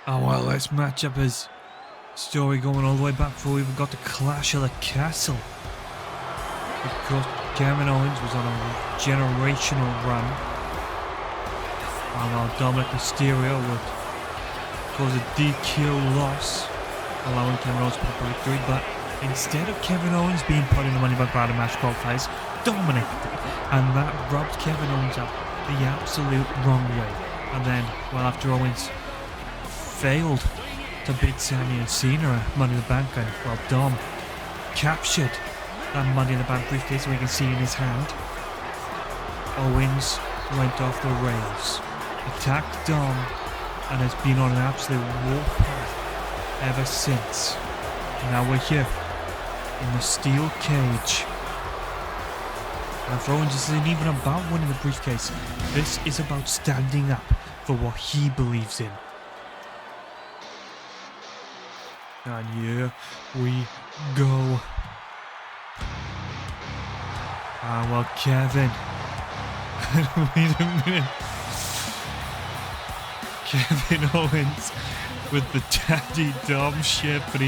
Oh well, this matchup is story going all the way back before we even got to Clash of the Castle. Because Kevin Owens was on a generational run, while Dominic Mysterio would cause a DQ loss, allowing Kevin Owens to put a victory. But instead of Kevin Owens being put in the Money Back Ladder match qualifiers, Dominic did, and that rubbed Kevin Owens up the absolute wrong way. And then, well, after Owens failed to beat Sami and Cena at Money in the Bank, and well, Dom captured that Money in the Bank briefcase, we can see in his hand. Owens went off the rails, attacked Dom, and has been on an absolute warpath ever since. Now we're here in the steel cage. And for Owens, this isn't even about winning the briefcase. This is about standing up for what he believes in. And here we go. Ah, well, Kevin. Wait a minute. Kevin Owens with the Daddy Dom shit, but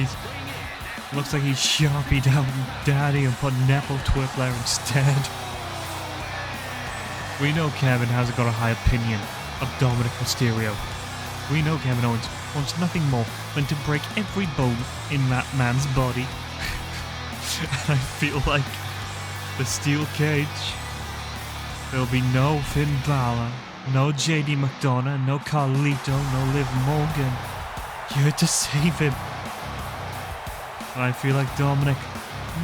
looks like he's sharpied down Daddy and put Nepal Twerp there instead. We know Kevin hasn't got a high opinion of Dominic Mysterio. We know Kevin Owens wants nothing more than to break every bone in that man's body. And I feel like the steel cage, there'll be no Finn Balor, no JD McDonough, no Carlito, no Liv Morgan here to save him. And I feel like Dominic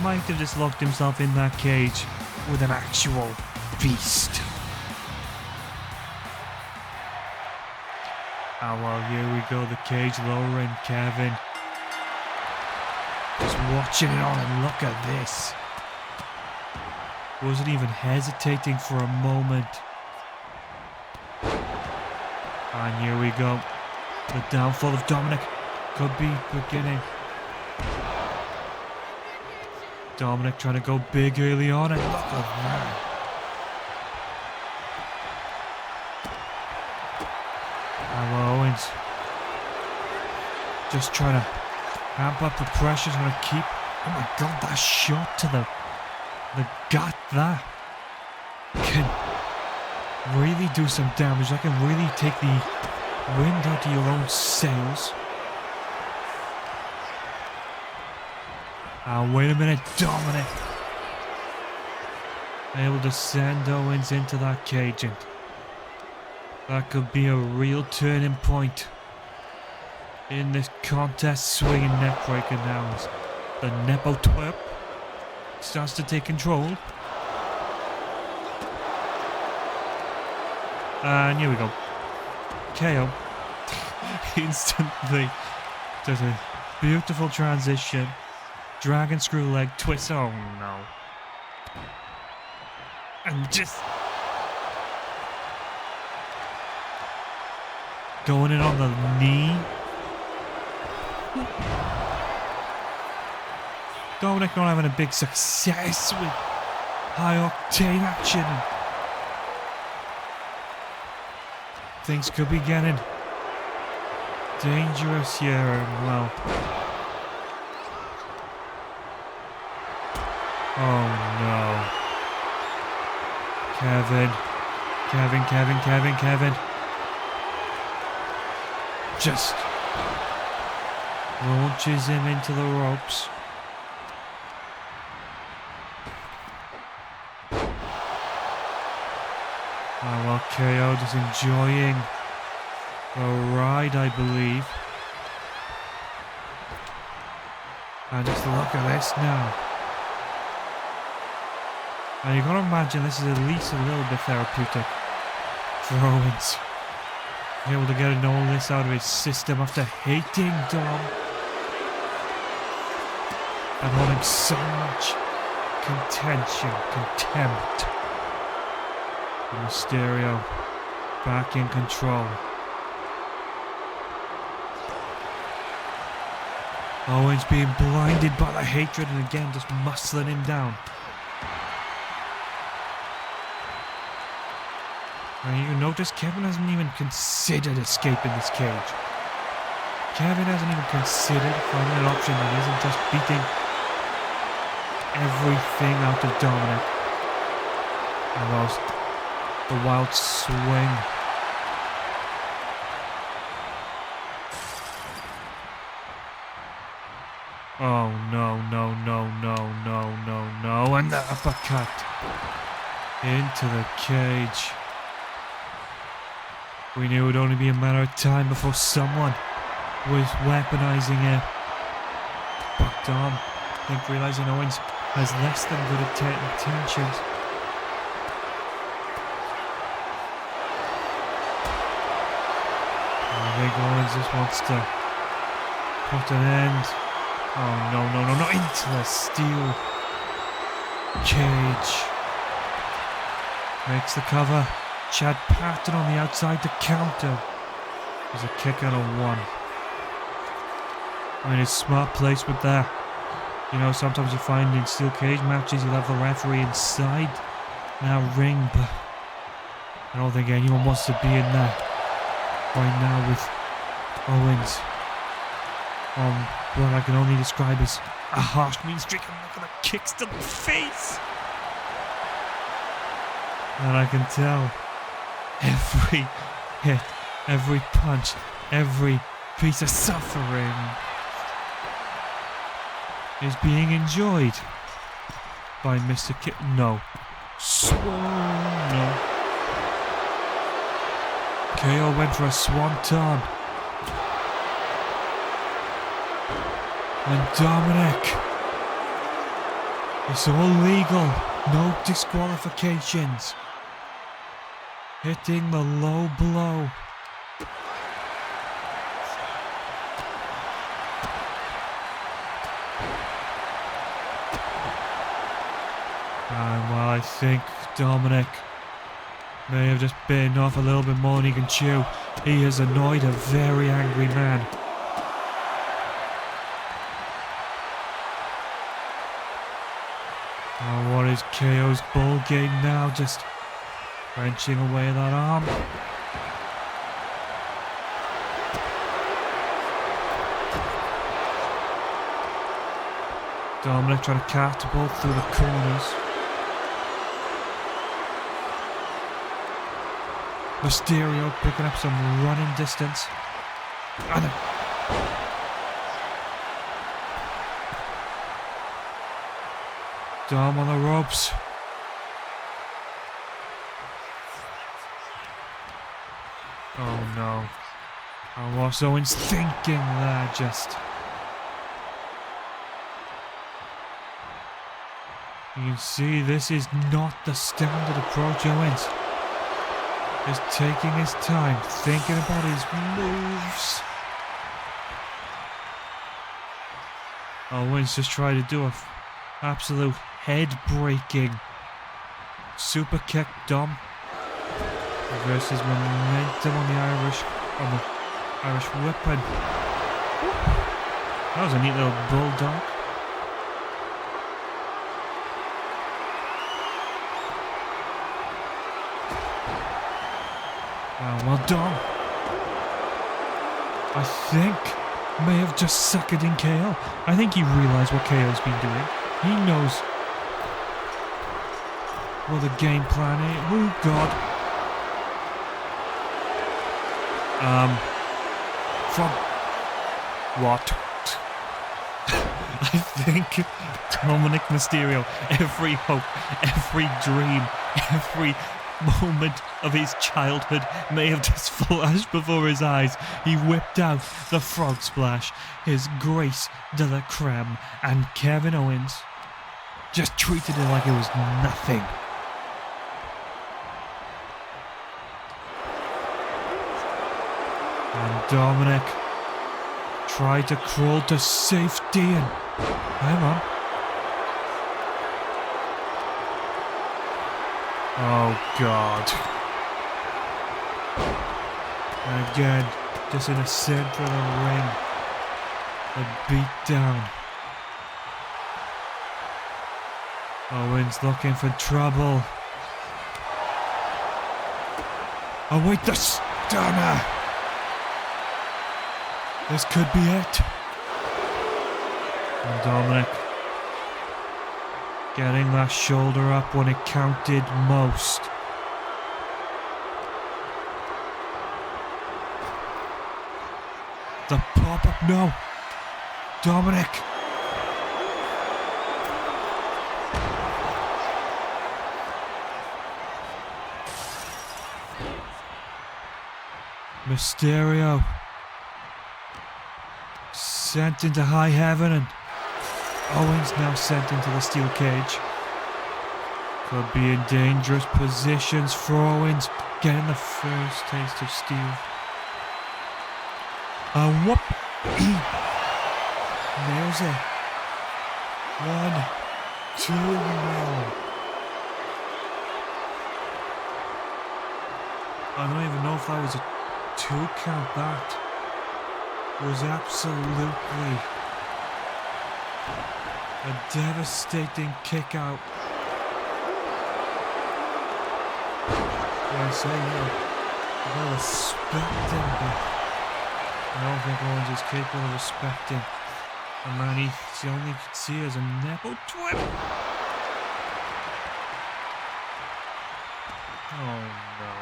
might have just locked himself in that cage with an actual beast. Ah, well, here we go, the cage lowering, Kevin. Just watching it all, and look at this. Wasn't even hesitating for a moment. And here we go. The downfall of Dominic could be beginning. Dominic trying to go big early on, and look at that. Owens just trying to amp up the pressure, trying to keep. Oh my god, that shot to the gut, that can really do some damage. That can really take the wind out of your own sails. Wait a minute, Dominic able to send Owens into that cage, and that could be a real turning point in this contest. Swinging neckbreaker now as the Nepo Twerp starts to take control. And here we go. KO. Instantly. Does a beautiful transition. Dragon screw leg twist. Oh no. And just going in on the knee. Dominic not having a big success with high octane action. Things could be getting dangerous here, and well. Oh no. Kevin. Just launches him into the ropes. Oh, well, KO just enjoying the ride, I believe. And just look at this now. And you've got to imagine this is at least a little bit therapeutic for Owens. Able to get all this out of his system after hating Dom and holding so much contempt. And Mysterio back in control. Owens being blinded by the hatred, and again just muscling him down. And you notice Kevin hasn't even considered escaping this cage. Kevin hasn't even considered finding an option that isn't just beating everything out of Dominic. And the wild swing. Oh no, no, no, no, no, no, no. And the uppercut into the cage. We knew it would only be a matter of time before someone was weaponizing it. But Dom, I think, realizing Owens has less than good intentions. I think Owens just wants to put an end. Oh no, no, no, no, into the steel cage. Makes the cover. Chad Patton on the outside to counter. There's a kick out of one. I mean, it's smart placement there. You know, sometimes you find in steel cage matches you'll have the referee inside that ring, but I don't think anyone wants to be in there right now with Owens on what I can only describe as a harsh mean streak. And look at the kicks to the face. And I can tell every hit, every punch, every piece of suffering is being enjoyed by Mr. No. No. KO went for a swanton. And Dominic, it's all legal, no disqualifications. Hitting the low blow. And well, I think Dominic may have just bitten off a little bit more than he can chew. He has annoyed a very angry man. Oh, what is KO's ball game now? Just wrenching away that arm. Dominic trying to catapult through the corners. Mysterio picking up some running distance. And Dom on the ropes. Oh no. And what's Owens thinking there? Just. You can see this is not the standard approach. Owens is taking his time, thinking about his moves. Owens just tried to do an absolute head-breaking super kick. Dom reverses momentum on the Irish whipping. That was a neat little bulldog. Well done. I think may have just suckered in KO. I think he realised what KO's been doing. He knows what the game plan is. Oh God. From what? I think Dominic Mysterio, every hope, every dream, every moment of his childhood may have just flashed before his eyes. He whipped out the frog splash, his Grace de la Creme, and Kevin Owens just treated it like it was nothing. And Dominic tried to crawl to safety and hang on. Oh God. And again, just in the center of the ring. A beat down. Owens looking for trouble. Oh wait, the stunner. This could be it. And Dominic getting that shoulder up when it counted most. The pop-up, no. Dominic. Mysterio sent into high heaven, and Owens now sent into the steel cage. Could be in dangerous positions for Owens, getting the first taste of steel. And whoop! Nails it. 1, 2 now. I don't even know if that was a 2 count. That was absolutely a devastating kick out. I say, you gotta respect him, but I don't think Owens is capable of respecting a man he only could see as a Nepo twin. Oh no.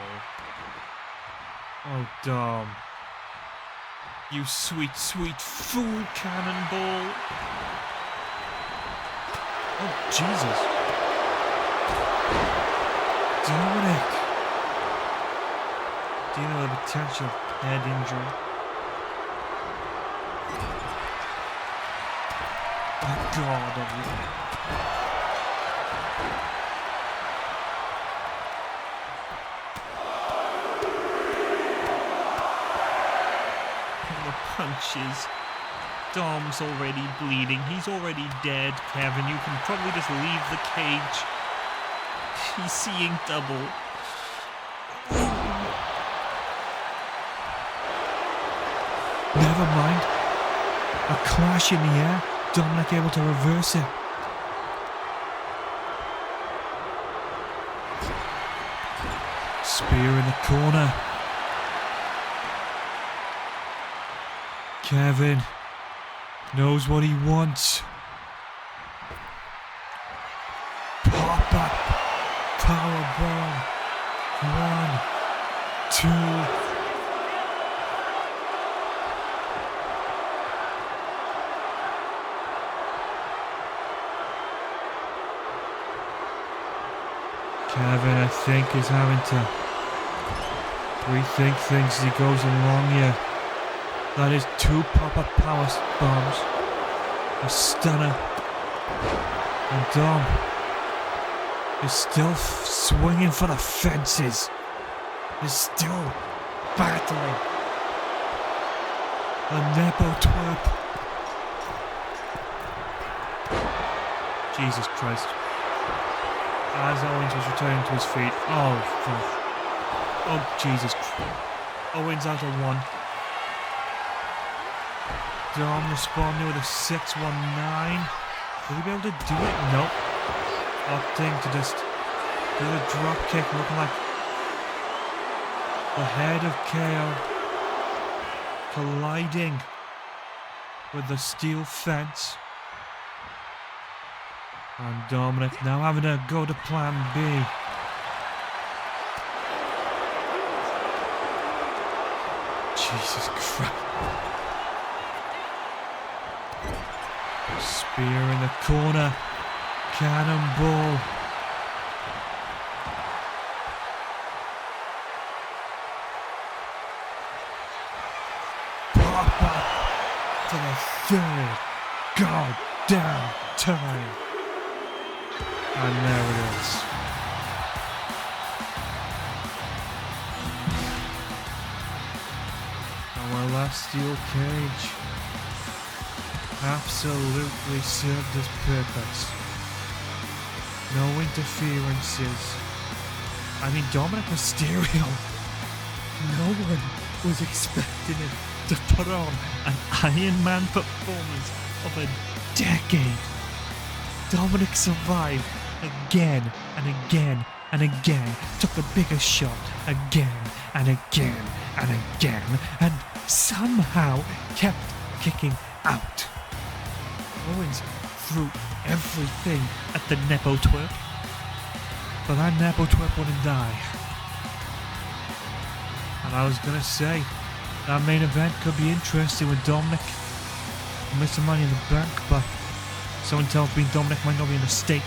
Oh Dom. You sweet, sweet fool cannonball. Oh Jesus. Dominic. Dealing with a potential head injury. Oh God, the punches. Dom's already bleeding. He's already dead, Kevin. You can probably just leave the cage. He's seeing double. Never mind. A clash in the air. Dominic able to reverse it. Spear in the corner. Kevin knows what he wants. Pop up. Powerbomb. 1, 2. Kevin, I think, is having to rethink things as he goes along here. That is 2 pop-up power bombs, a stunner, and Dom is still swinging for the fences. Is still battling. A Nepo twerp. Jesus Christ. As Owens was returning to his feet. Oh, fuck. Oh, Jesus. Owens out of 1. Dom responding with a 619. Will he be able to do it? Nope. Opting to just do the drop kick, looking like the head of KO colliding with the steel fence. And Dominic now having to go to plan B. Jesus Christ. Spear in the corner. Cannonball. Pop up for the 3rd goddamn time. And there it is. Our last steel cage absolutely served its purpose. No interferences. I mean, Dominic Mysterio, no one was expecting him to put on an Iron Man performance of a decade. Dominic survived again and again and again, took the biggest shot again and again and again, and somehow kept kicking out. Owens threw everything at the Nepo twerp, but that Nepo twerp wouldn't die. And I was gonna say, that main event could be interesting with Dominic missing Money in the Bank, but someone tells me Dominic might not be in a state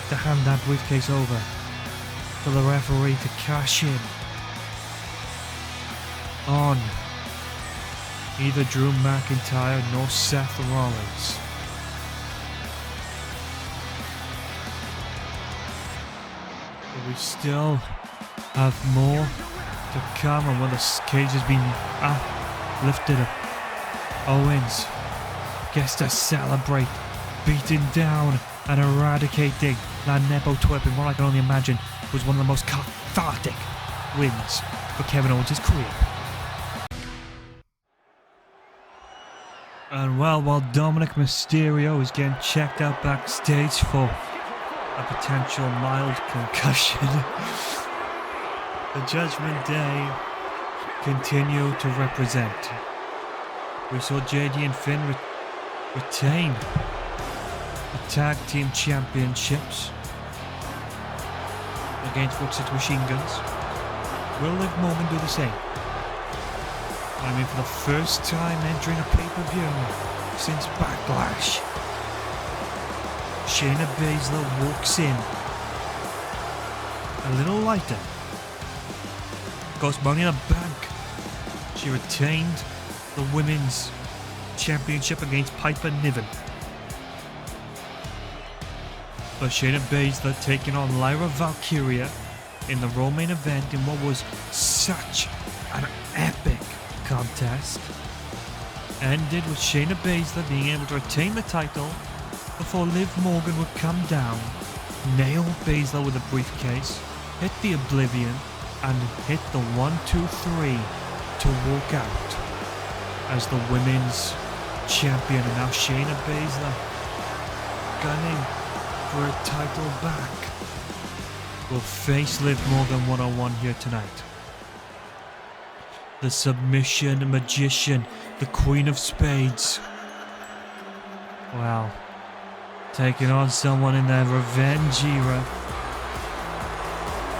to hand that briefcase over for the referee to cash in on either Drew McIntyre nor Seth Rollins. But we still have more to come, and when the cage has been lifted up, Owens gets to celebrate, beating down and eradicating that Nepo twerp in what I can only imagine was one of the most cathartic wins for Kevin Owens' career. And well, while Dominic Mysterio is getting checked out backstage for a potential mild concussion, the Judgment Day continue to represent. We saw JD and Finn retain the Tag Team Championships against Rock Machine Guns. Will Liv Morgan do the same? I mean, for the first time entering a pay-per-view since Backlash, Shayna Baszler walks in a little lighter. Goes Money in the Bank. She retained the Women's Championship against Piper Niven. But Shayna Baszler taking on Lyra Valkyria in the Raw main event in what was such an epic contest ended with Shayna Baszler being able to retain the title before Liv Morgan would come down, nail Baszler with a briefcase, hit the Oblivion, and hit the 1-2-3 to walk out as the women's champion. And now Shayna Baszler gunning for a title back will face Liv Morgan one-on-one here tonight. The submission magician, the Queen of Spades. Wow. Taking on someone in their revenge era.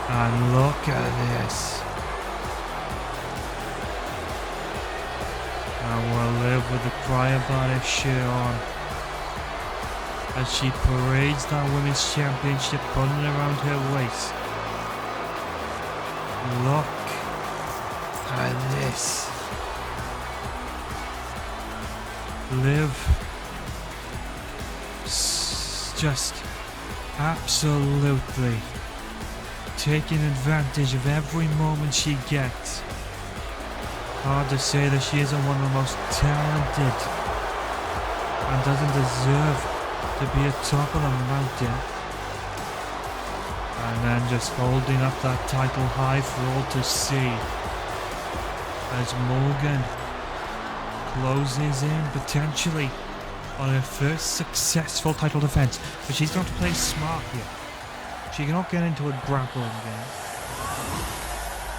And look at this. And we'll live with the Cryobotic shirt on as she parades that Women's Championship bundle around her waist. Look at this. Liv just absolutely taking advantage of every moment she gets. Hard to say that she isn't one of the most talented and doesn't deserve to be atop of the mountain. And then just holding up that title high for all to see as Morgan closes in potentially on her first successful title defense. But she's got to play smart here. She cannot get into a grappling game.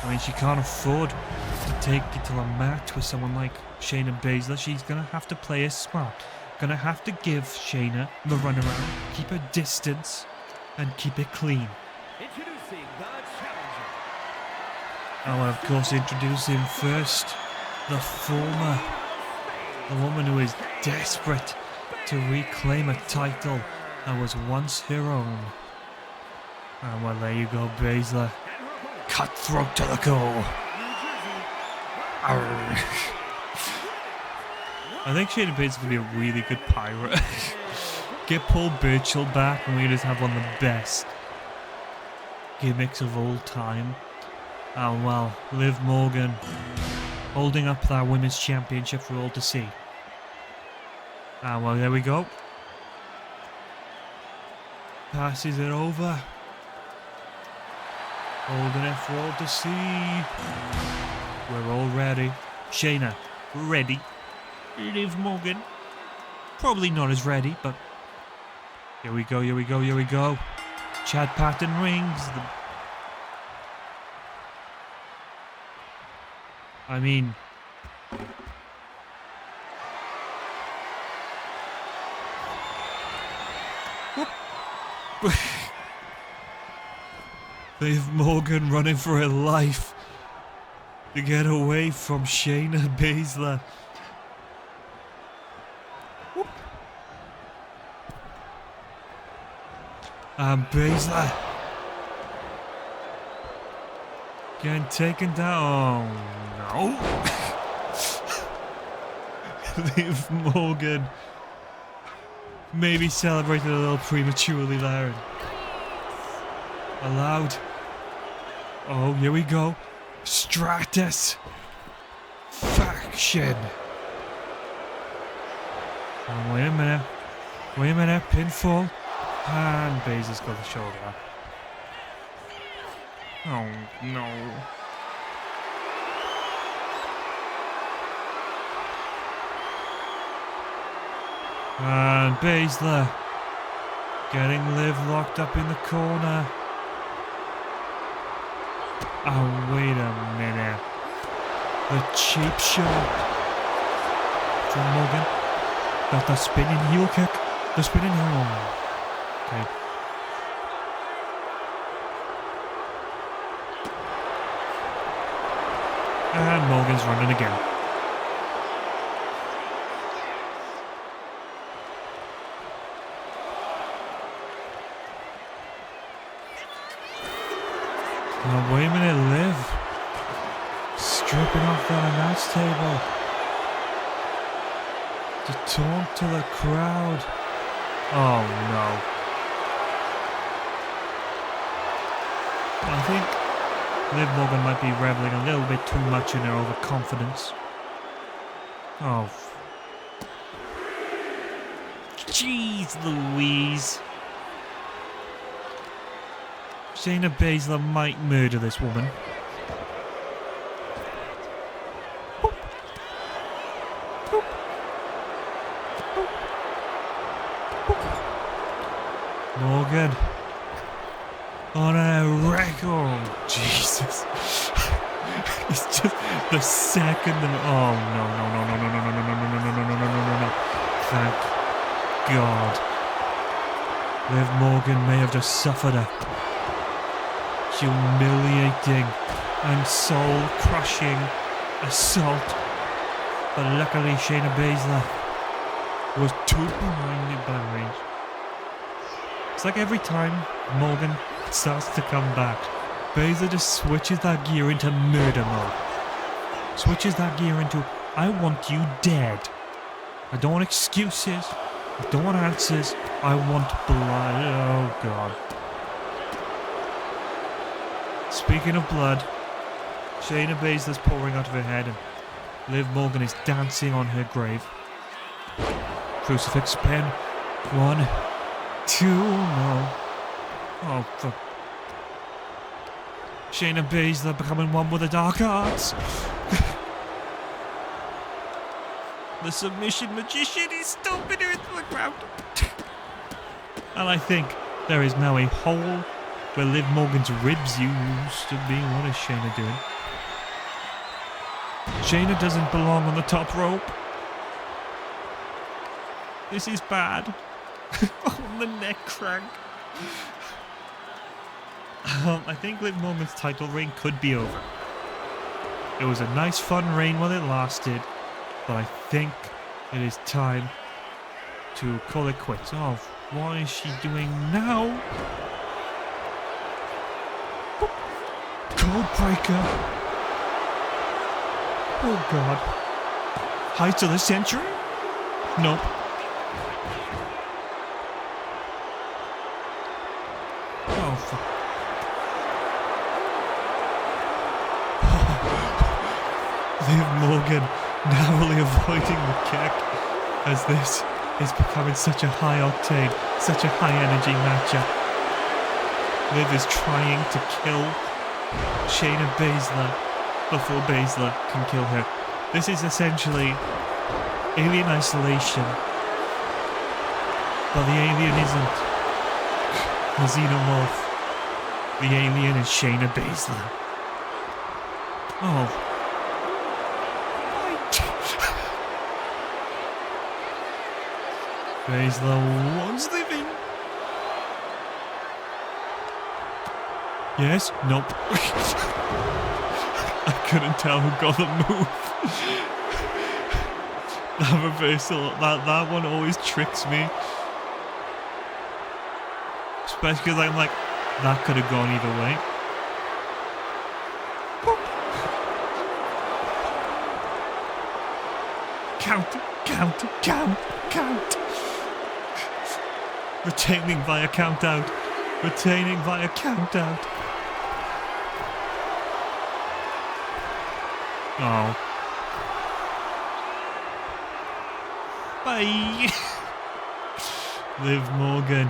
I mean, she can't afford to take it to a match with someone like Shayna Baszler. She's going to have to play it smart. Going to have to give Shayna the runaround, keep her distance, and keep it clean. Introducing the challenger. I will, of course, introduce him first. The woman who is desperate to reclaim a title that was once her own. And well, there you go, Baszler. Cutthroat to the core. I think Shayna Baszler could be a really good pirate. Get Paul Burchill back and we just have one of the best gimmicks of all time. And well, Liv Morgan holding up that Women's Championship for all to see. And well, there we go. Passes it over. Holding it for all to see. We're all ready. Shayna, ready. Liv Morgan, probably not as ready, but here we go, here we go, here we go. Chad Patton rings. I mean, Liv Morgan running for her life to get away from Shayna Baszler. Whoop. And Baszler getting taken down. Oh no. Liv Morgan maybe celebrated a little prematurely there. Allowed. Oh, here we go. Stratus faction. Oh, wait a minute. Wait a minute. Pinfall. And Baszler's got the shoulder. Oh, no. And Baszler getting Liv locked up in the corner. Oh, wait a minute. The cheap shot from Morgan. Got the spinning heel kick. The spinning heel. Okay. And Morgan's running again. Oh, wait a minute, Liv. Stripping off that announce table. To taunt to the crowd. Oh no. I think Liv Morgan might be reveling a little bit too much in her overconfidence. Oh. Jeez Louise. Shayna Baszler might murder this woman. Boop. Boop. Boop. Boop. Morgan on a record. Jesus. It's just the second that. Oh no no no no no no no no no no no no no no no no. Thank God. Liv Morgan may have just suffered a humiliating and soul-crushing assault, but luckily Shayna Baszler was too blinded by rage. It's like every time Morgan starts to come back, Baszler just switches that gear into murder mode. Switches that gear into, I want you dead. I don't want excuses. I don't want answers. I want blood. Oh God. Speaking of blood, Shayna Baszler's pouring out of her head and Liv Morgan is dancing on her grave. Crucifix pin. 1, 2, no. Oh, fuck. Shayna Baszler becoming one with the dark arts. The submission magician is stomping her into the ground. And I think there is now a hole where Liv Morgan's ribs used to be. What is Shayna doing? Shayna doesn't belong on the top rope. This is bad. On the neck crank. I think Liv Morgan's title reign could be over. It was a nice fun reign while it lasted, but I think it is time to call it quits. Oh, what is she doing now? Code breaker. Oh God. Heights of the century? Nope. Oh fuck. Liv Morgan narrowly avoiding the kick as this is becoming such a high octane, such a high energy matchup. Liv is trying to kill Shayna Baszler before Baszler can kill her. This is essentially Alien Isolation, but the alien isn't the xenomorph. The alien is Shayna Baszler. Oh. Baszler once living. Yes? Nope. I couldn't tell who got the move. That reversal, that one always tricks me. Especially because I'm like, that could have gone either way. Count, count, count, count. Retaining via count out. Retaining via count out. Oh. Bye. Liv Morgan.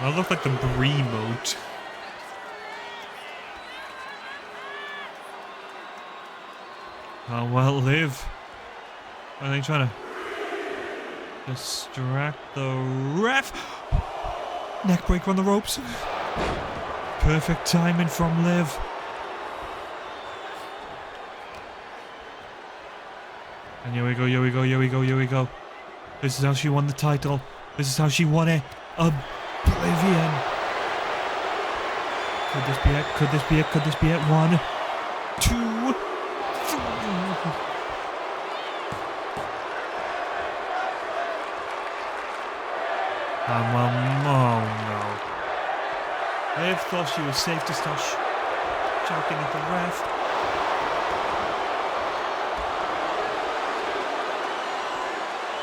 I look like the Brie mode. Oh well, Liv. Are they trying to distract the ref? Neckbreaker on the ropes. Perfect timing from Liv. And here we go, here we go, here we go, here we go. This is how she won the title. This is how she won it. Oblivion. Could this be it? Could this be it? Could this be it? 1, 2, 3. Oh no. Liv thought she was safe to start shouting at the ref.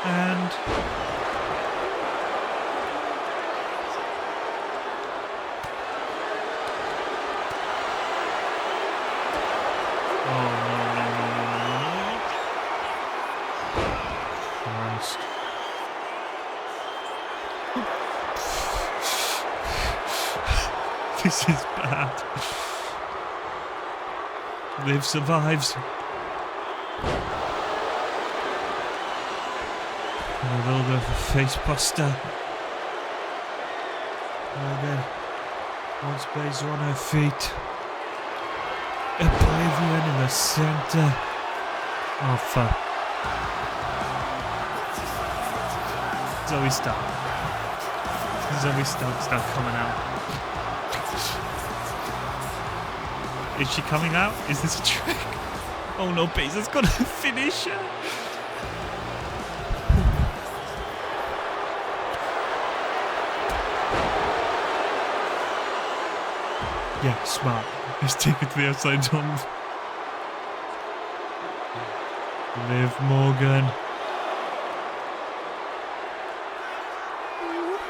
And oh no. Christ. This is bad. Liv survives. A little bit of a face buster. Morgan, once Baszler on her feet. Oblivion in the center. Oh fuck. Zoe Stark. Zoe Stark start coming out. Is she coming out? Is this a trick? Oh no, Baszler's got a finisher. Yeah, smart. Let's take it to the outside zone. Liv Morgan.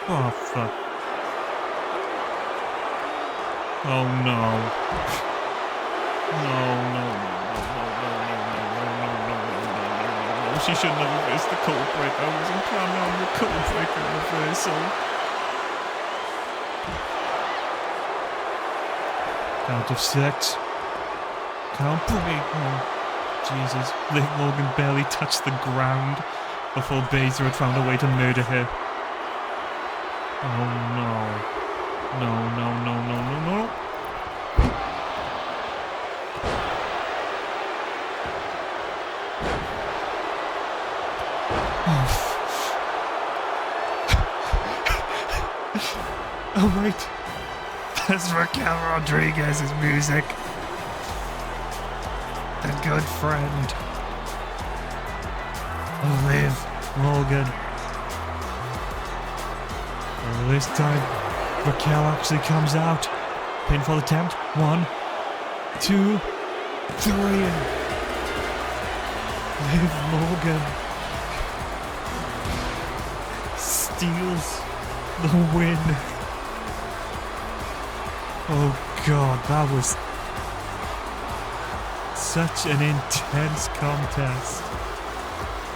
Oh fuck. Oh no. No. She shouldn't have reversed the cold break. I wasn't planning on the cold breaker reversal. Count of 6. Count break. Oh, Jesus. Liv Morgan barely touched the ground before Baszler had found a way to murder her. Oh no. No. Oh wait, that's Raquel Rodriguez's music. The good friend of Liv Morgan. Well, this time Raquel actually comes out. Pinfall attempt. 1, 2, 3. Liv Morgan steals the win. Oh god, that was such an intense contest.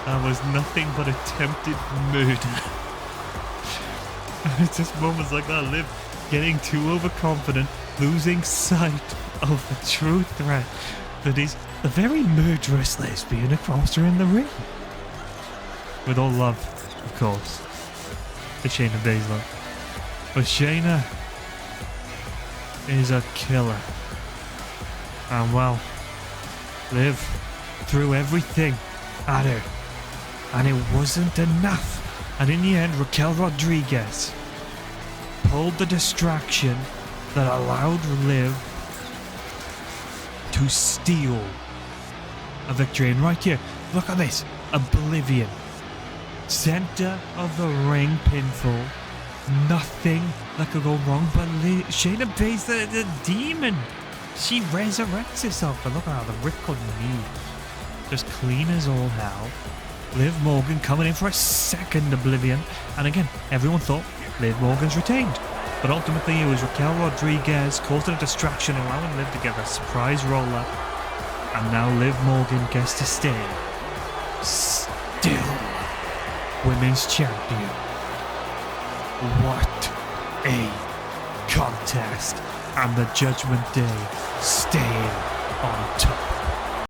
That was nothing but attempted murder. And it's just moments like that, Liv getting too overconfident, losing sight of the true threat that is the very murderous lesbian across her in the ring. With all love, of course, to Shayna Baszler. But Shayna is a killer. And well, Liv threw everything at her and it wasn't enough. And in the end, Raquel Rodriguez pulled the distraction that allowed Liv to steal a victory. And right here, look at this. Oblivion. Center of the ring pinfall. Nothing that could go wrong, but Shayna Baszler, the demon, she resurrects herself. But look at how the ripcord knee. Just clean as all now. Liv Morgan coming in for a second Oblivion. And again, everyone thought Liv Morgan's retained. But ultimately it was Raquel Rodriguez causing a distraction, allowing Liv to get a surprise roll-up. And now Liv Morgan gets to stay still Women's Champion. What a contest. And the Judgment Day staying